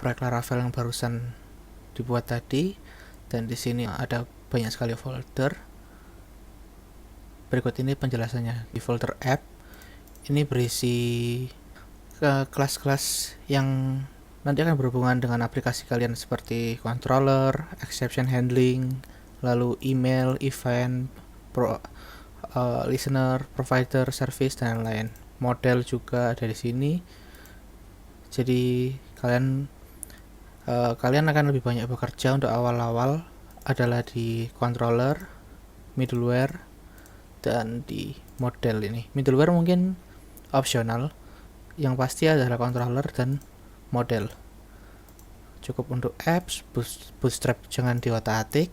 proyek Laravel yang barusan dibuat tadi, dan di sini ada banyak sekali folder. Berikut ini penjelasannya. Di folder app ini berisi kelas-kelas yang nanti akan berhubungan dengan aplikasi kalian seperti controller, exception handling, lalu email, event, listener, provider, service, dan lain-lain. Model juga ada di sini. Jadi kalian akan lebih banyak bekerja untuk awal-awal adalah di controller, middleware, dan di model ini. Middleware mungkin opsional, yang pasti adalah controller dan model. Cukup untuk apps, bootstrap jangan diotak-atik.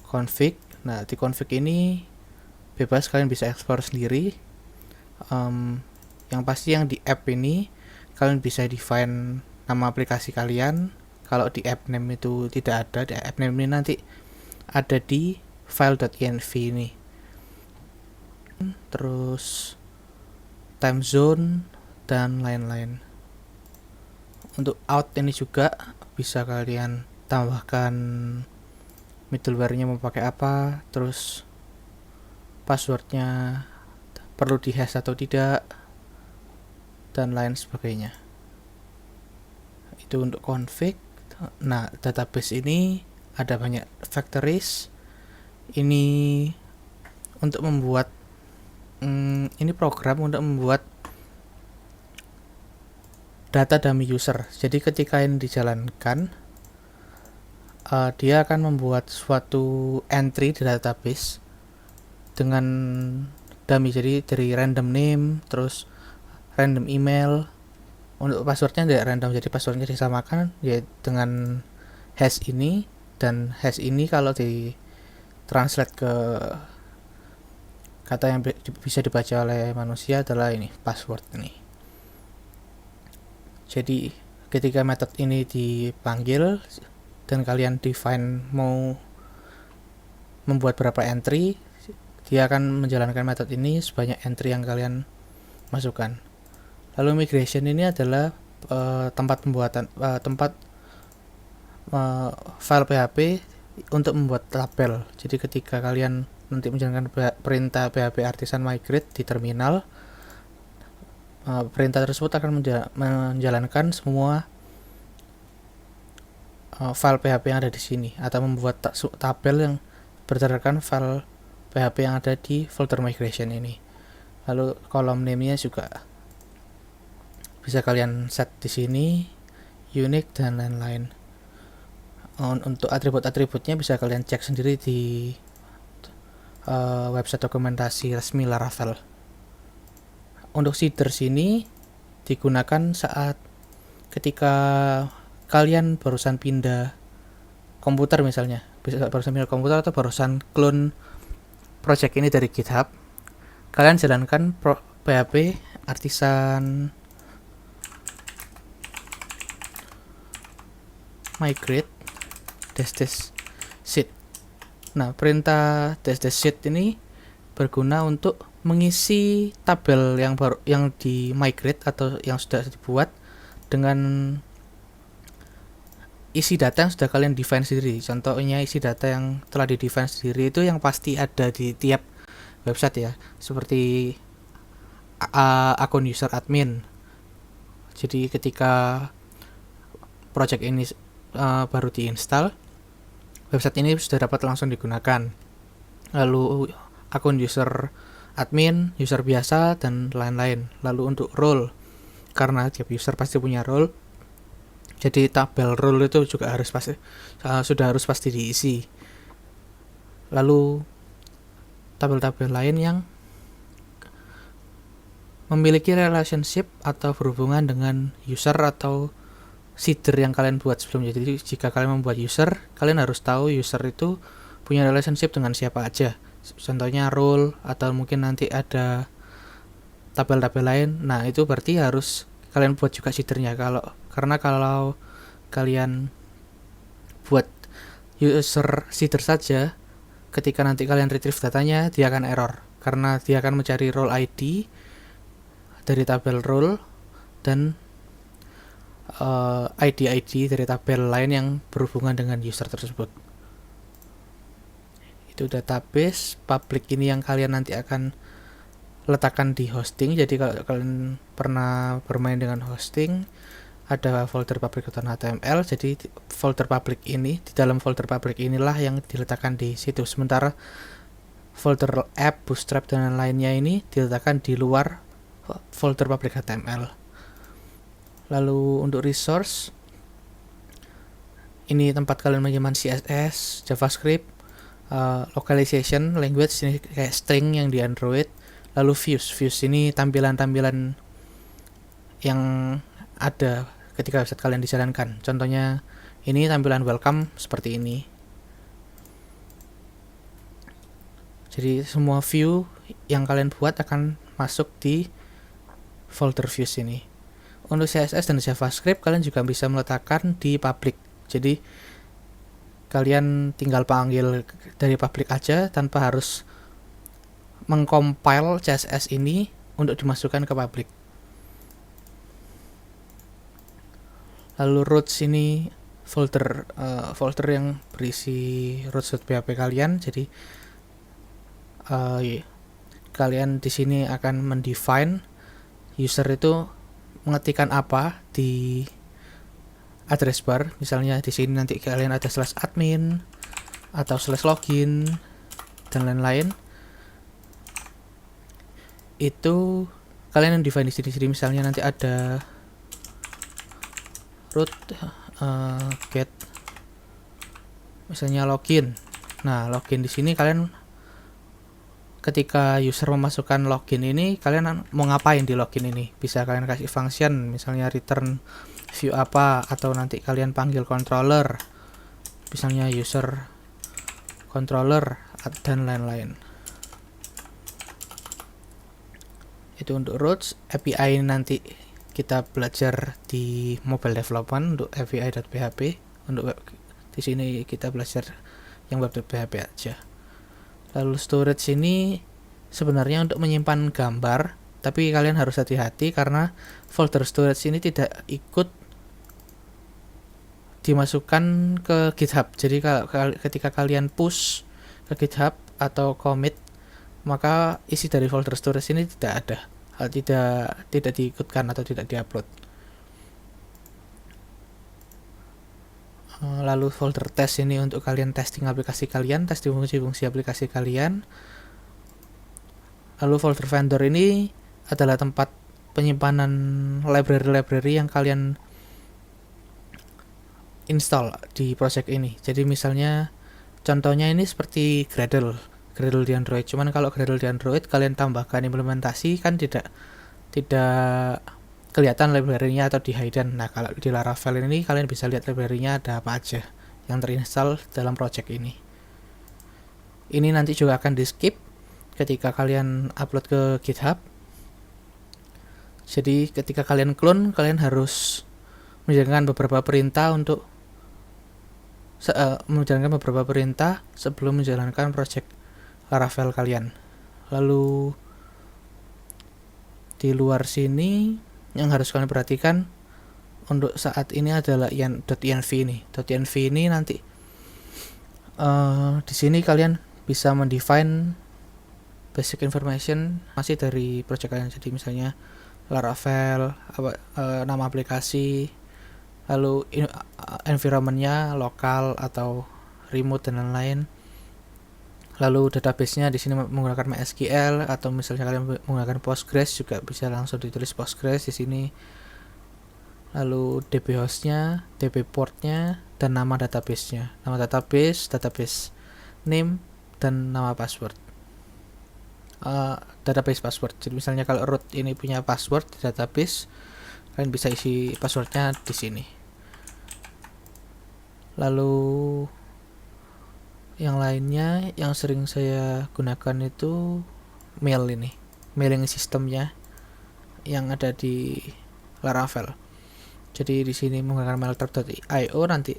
Config, nah di config ini bebas, kalian bisa explore sendiri. Yang pasti yang di app ini kalian bisa define nama aplikasi kalian. Kalau di app name itu tidak ada, di app name ini nanti ada di file.env ini. Terus time zone dan lain-lain. Untuk out ini juga bisa kalian tambahkan middleware-nya mau pakai apa, terus passwordnya perlu dihash atau tidak, dan lain sebagainya. Itu untuk config. Nah, database ini ada banyak factories. Ini untuk membuat ini program untuk membuat data dummy user. Jadi ketika ini dijalankan, dia akan membuat suatu entry di database dengan dummy, jadi dari random name, terus random email. Untuk passwordnya tidak random, jadi passwordnya disamakan ya dengan hash ini, dan hash ini kalau di translate ke kata yang bisa dibaca oleh manusia adalah ini, password ini. Jadi ketika method ini dipanggil dan kalian define mau membuat berapa entry, dia akan menjalankan method ini sebanyak entry yang kalian masukkan. Lalu migration ini adalah tempat pembuatan file PHP untuk membuat tabel. Jadi ketika kalian nanti menjalankan perintah PHP artisan migrate di terminal, perintah tersebut akan menjalankan semua file PHP yang ada di sini, atau membuat tabel yang berdasarkan file PHP yang ada di folder migration ini. Lalu kolom name-nya juga bisa kalian set di sini, unique dan lain-lain. Untuk atribut-atributnya bisa kalian cek sendiri di website dokumentasi resmi Laravel. Untuk seeders ini digunakan saat ketika kalian barusan pindah komputer, misalnya bisa barusan pindah komputer atau barusan clone project ini dari GitHub, kalian jalankan PHP artisan migrate -seed. Nah, perintah -seed ini berguna untuk mengisi tabel yang baru yang di migrate atau yang sudah dibuat dengan isi data yang sudah kalian define sendiri. Contohnya isi data yang telah di define sendiri itu yang pasti ada di tiap website ya, seperti akun user admin. Jadi ketika project ini baru diinstal, website ini sudah dapat langsung digunakan. Lalu akun user admin, user biasa, dan lain-lain. Lalu untuk role, karena tiap user pasti punya role, jadi tabel role itu juga sudah harus pasti diisi. Lalu tabel-tabel lain yang memiliki relationship atau berhubungan dengan user atau seeder yang kalian buat sebelumnya. Jadi jika kalian membuat user, kalian harus tahu user itu punya relationship dengan siapa aja. Contohnya role, atau mungkin nanti ada tabel-tabel lain. Nah, itu berarti harus kalian buat juga seedernya. Karena kalau kalian buat user seeder saja, ketika nanti kalian retrieve datanya, dia akan error karena dia akan mencari role ID dari tabel role dan ID-ID dari tabel lain yang berhubungan dengan user tersebut. Itu database. Public ini yang kalian nanti akan letakkan di hosting. Jadi kalau kalian pernah bermain dengan hosting, ada folder public.html. Jadi folder public ini, di dalam folder public inilah yang diletakkan di situ. Sementara folder app, bootstrap dan lainnya ini diletakkan di luar folder public.html. Lalu untuk resource, ini tempat kalian menyimpan CSS, JavaScript, localization language ini kayak string yang di Android. Lalu views ini tampilan-tampilan yang ada ketika website kalian dijalankan. Contohnya ini tampilan welcome seperti ini. Jadi semua view yang kalian buat akan masuk di folder views ini. Untuk CSS dan JavaScript kalian juga bisa meletakkan di public. Jadi kalian tinggal panggil dari public aja tanpa harus mengcompile CSS ini untuk dimasukkan ke public. Lalu routes ini folder yang berisi routes.php kalian. Jadi kalian di sini akan mendefine user itu mengetikkan apa di address bar. Misalnya di sini nanti kalian ada /admin atau /login dan lain-lain. Itu kalian yang define di sini. Misalnya nanti ada root get misalnya login. Nah, login di sini kalian ketika user memasukkan login ini, kalian mau ngapain di login ini? Bisa kalian kasih function, misalnya return view apa, atau nanti kalian panggil controller, misalnya user controller dan lain-lain. Itu untuk routes. API nanti kita belajar di mobile development untuk API.php. Untuk web, di sini kita belajar yang web.php aja. Lalu storage ini sebenarnya untuk menyimpan gambar, tapi kalian harus hati-hati karena folder storage ini tidak ikut dimasukkan ke GitHub. Jadi ketika kalian push ke GitHub atau commit, maka isi dari folder storage ini tidak ada, tidak diikutkan atau tidak diupload. Lalu folder test ini untuk kalian testing aplikasi kalian, testing fungsi-fungsi aplikasi kalian. Lalu folder vendor ini adalah tempat penyimpanan library-library yang kalian install di project ini. Jadi misalnya contohnya ini seperti Gradle di Android. Cuman kalau Gradle di Android kalian tambahkan implementasi kan tidak kelihatan library-nya atau di hidden. Nah, kalau di Laravel ini kalian bisa lihat library-nya ada apa aja yang terinstall dalam project ini. Ini nanti juga akan di skip ketika kalian upload ke GitHub. Jadi ketika kalian clone, kalian harus menjalankan beberapa perintah sebelum menjalankan project Laravel kalian. Lalu di luar sini yang harus kalian perhatikan untuk saat ini adalah .env ini. .env ini nanti di sini kalian bisa mendefine basic information masih dari project kalian. Jadi misalnya Laravel, nama aplikasi, lalu environment-nya lokal atau remote dan lain-lain. Lalu database-nya di sini menggunakan MySQL atau misalnya kalian menggunakan Postgres juga bisa langsung ditulis Postgres di sini. Lalu DB host-nya, DB port-nya, dan nama database-nya. Nama database name, dan nama password. Database password. Jadi misalnya kalau root ini punya password di database, kalian bisa isi passwordnya di sini. Lalu yang lainnya yang sering saya gunakan itu mailing systemnya yang ada di Laravel. Jadi di sini menggunakan mailtrap.io, nanti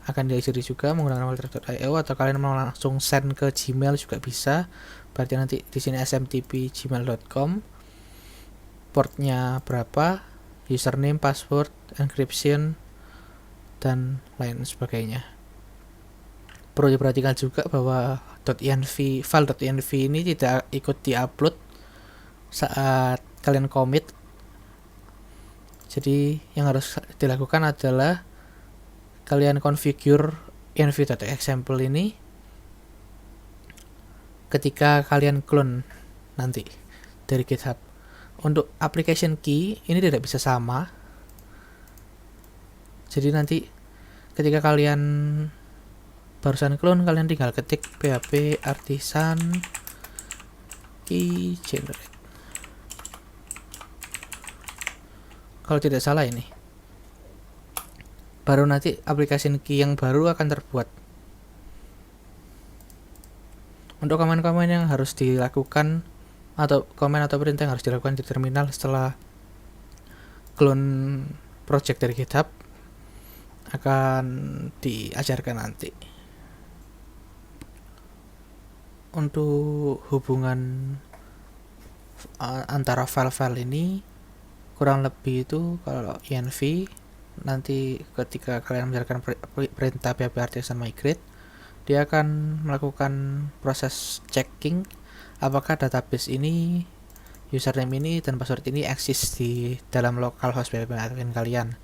akan diajari juga menggunakan mailtrap.io, atau kalian mau langsung send ke Gmail juga bisa. Berarti nanti di sini smtp@gmail.com, portnya berapa, username, password, encryption, dan lain sebagainya. Perlu diperhatikan juga bahwa file.env ini tidak ikut diupload saat kalian commit. Jadi yang harus dilakukan adalah kalian configure env.example ini ketika kalian clone nanti dari GitHub. Untuk application key ini tidak bisa sama. Jadi nanti ketika kalian barusan clone, kalian tinggal ketik php artisan key generate. Kalau tidak salah ini. Baru nanti application key yang baru akan terbuat. Untuk komen-komen yang harus dilakukan atau komen atau perintah yang harus dilakukan di terminal setelah clone project dari GitHub akan diajarkan nanti. Untuk hubungan antara file-file ini kurang lebih itu kalau env nanti ketika kalian menjalankan perintah php artisan migrate, dia akan melakukan proses checking apakah database ini, username ini, dan password ini eksis di dalam localhost php admin kalian.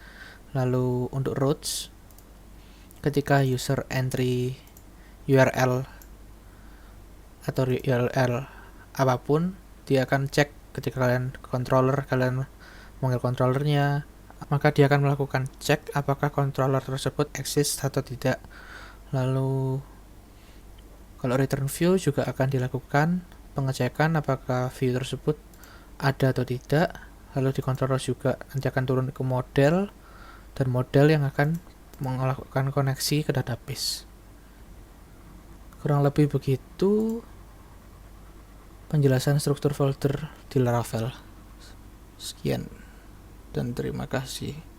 Lalu untuk routes, ketika user entry URL atau URL apapun, dia akan cek ketika kalian memanggil controllernya, maka dia akan melakukan cek apakah controller tersebut eksis atau tidak. Lalu kalau return view juga akan dilakukan pengecekan apakah view tersebut ada atau tidak. Lalu di controller juga nanti akan turun ke model, dan model yang akan melakukan koneksi ke database. Kurang lebih begitu penjelasan struktur folder di Laravel. Sekian dan terima kasih.